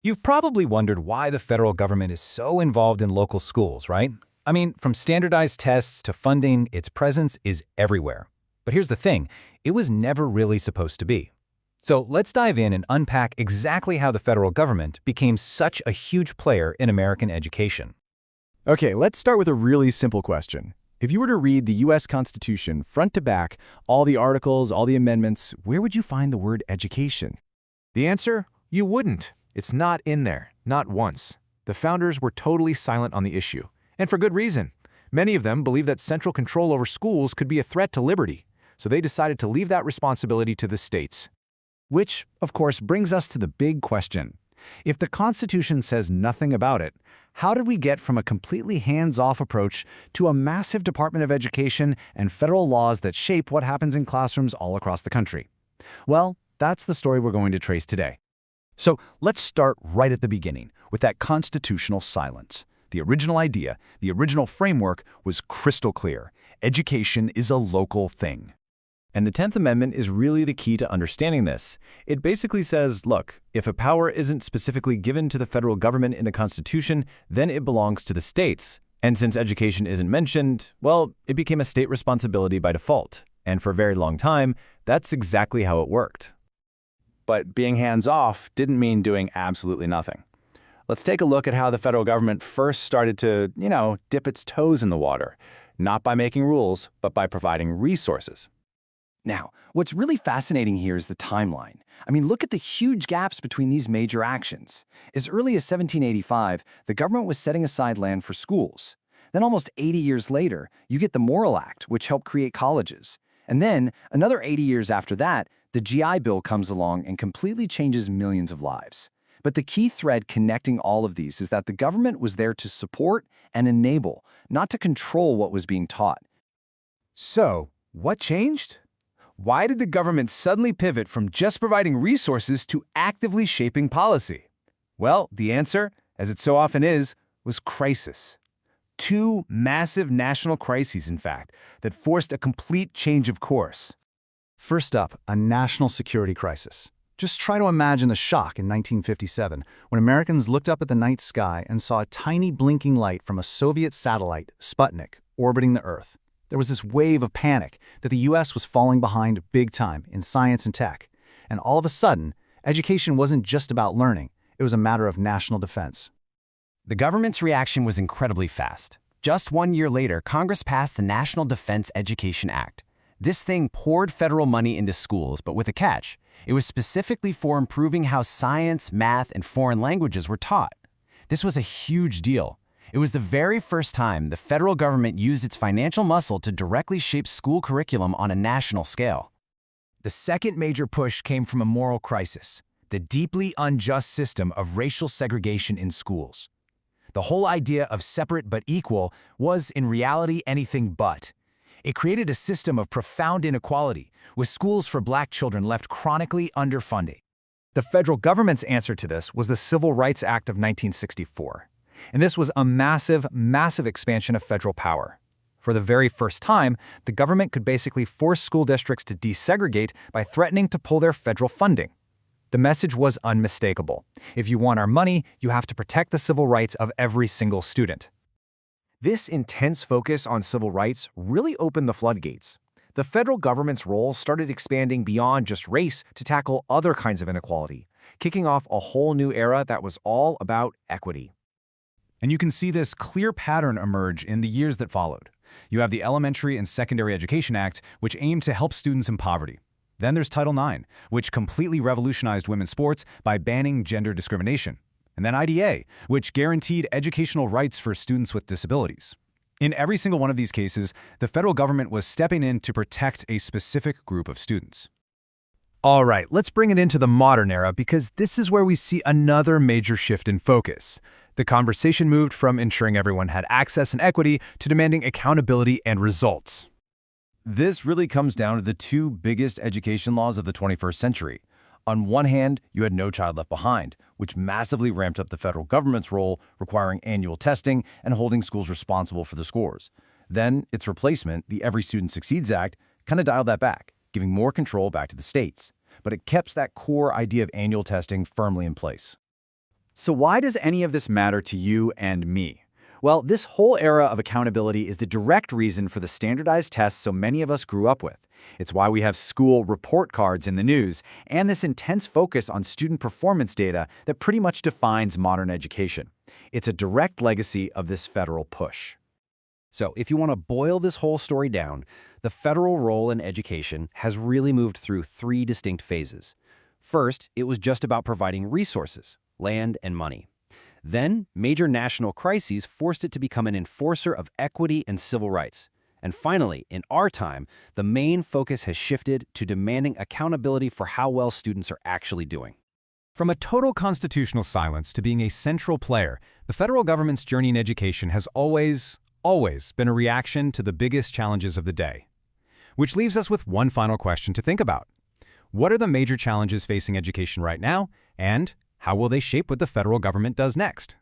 You've probably wondered why the federal government is so involved in local schools, right? I mean, from standardized tests to funding, its presence is everywhere. But here's the thing, it was never really supposed to be. So let's dive in and unpack exactly how the federal government became such a huge player in American education. Okay, let's start with a really simple question. If you were to read the U.S. Constitution front to back, all the articles, all the amendments, where would you find the word education? The answer? You wouldn't. It's not in there, not once. The founders were totally silent on the issue, and for good reason. Many of them believed that central control over schools could be a threat to liberty, so they decided to leave that responsibility to the states. Which, of course, brings us to the big question. If the Constitution says nothing about it, how did we get from a completely hands-off approach to a massive Department of Education and federal laws that shape what happens in classrooms all across the country? Well, that's the story we're going to trace today. So let's start right at the beginning with that constitutional silence. The original idea, the original framework was crystal clear. Education is a local thing. And the 10th Amendment is really the key to understanding this. It basically says, look, if a power isn't specifically given to the federal government in the Constitution, then it belongs to the states. And since education isn't mentioned, well, it became a state responsibility by default. And for a very long time, that's exactly how it worked. But being hands-off didn't mean doing absolutely nothing. Let's take a look at how the federal government first started to, dip its toes in the water, not by making rules, but by providing resources. Now, what's really fascinating here is the timeline. I mean, look at the huge gaps between these major actions. As early as 1785, the government was setting aside land for schools. Then almost 80 years later, you get the Morrill Act, which helped create colleges. And then, another 80 years after that, the GI Bill comes along and completely changes millions of lives. But the key thread connecting all of these is that the government was there to support and enable, not to control what was being taught. So, what changed? Why did the government suddenly pivot from just providing resources to actively shaping policy? Well, the answer, as it so often is, was crisis. Two massive national crises, in fact, that forced a complete change of course. First up, a national security crisis. Just try to imagine the shock in 1957 when Americans looked up at the night sky and saw a tiny blinking light from a Soviet satellite, Sputnik, orbiting the Earth. There was this wave of panic that the U.S. was falling behind big time in science and tech. And all of a sudden, education wasn't just about learning. It was a matter of national defense. The government's reaction was incredibly fast. Just 1 year later, Congress passed the National Defense Education Act. This thing poured federal money into schools, but with a catch. It was specifically for improving how science, math, and foreign languages were taught. This was a huge deal. It was the very first time the federal government used its financial muscle to directly shape school curriculum on a national scale. The second major push came from a moral crisis, the deeply unjust system of racial segregation in schools. The whole idea of separate but equal was, in reality, anything but. It created a system of profound inequality, with schools for Black children left chronically underfunded. The federal government's answer to this was the Civil Rights Act of 1964. And this was a massive, massive expansion of federal power. For the very first time, the government could basically force school districts to desegregate by threatening to pull their federal funding. The message was unmistakable. If you want our money, you have to protect the civil rights of every single student. This intense focus on civil rights really opened the floodgates. The federal government's role started expanding beyond just race to tackle other kinds of inequality, kicking off a whole new era that was all about equity. And you can see this clear pattern emerge in the years that followed. You have the Elementary and Secondary Education Act, which aimed to help students in poverty. Then there's Title IX, which completely revolutionized women's sports by banning gender discrimination. And then IDA, which guaranteed educational rights for students with disabilities. In every single one of these cases, the federal government was stepping in to protect a specific group of students. All right, let's bring it into the modern era because this is where we see another major shift in focus. The conversation moved from ensuring everyone had access and equity to demanding accountability and results. This really comes down to the two biggest education laws of the 21st century. On one hand, you had No Child Left Behind, which massively ramped up the federal government's role, requiring annual testing and holding schools responsible for the scores. Then, its replacement, the Every Student Succeeds Act, kind of dialed that back, giving more control back to the states. But it kept that core idea of annual testing firmly in place. So why does any of this matter to you and me? Well, this whole era of accountability is the direct reason for the standardized tests so many of us grew up with. It's why we have school report cards in the news and this intense focus on student performance data that pretty much defines modern education. It's a direct legacy of this federal push. So if you want to boil this whole story down, the federal role in education has really moved through 3 distinct phases. First, it was just about providing resources, land and money. Then, major national crises forced it to become an enforcer of equity and civil rights. And finally, in our time, the main focus has shifted to demanding accountability for how well students are actually doing. From a total constitutional silence to being a central player, the federal government's journey in education has always been a reaction to the biggest challenges of the day. Which leaves us with one final question to think about. What are the major challenges facing education right now, and how will they shape what the federal government does next?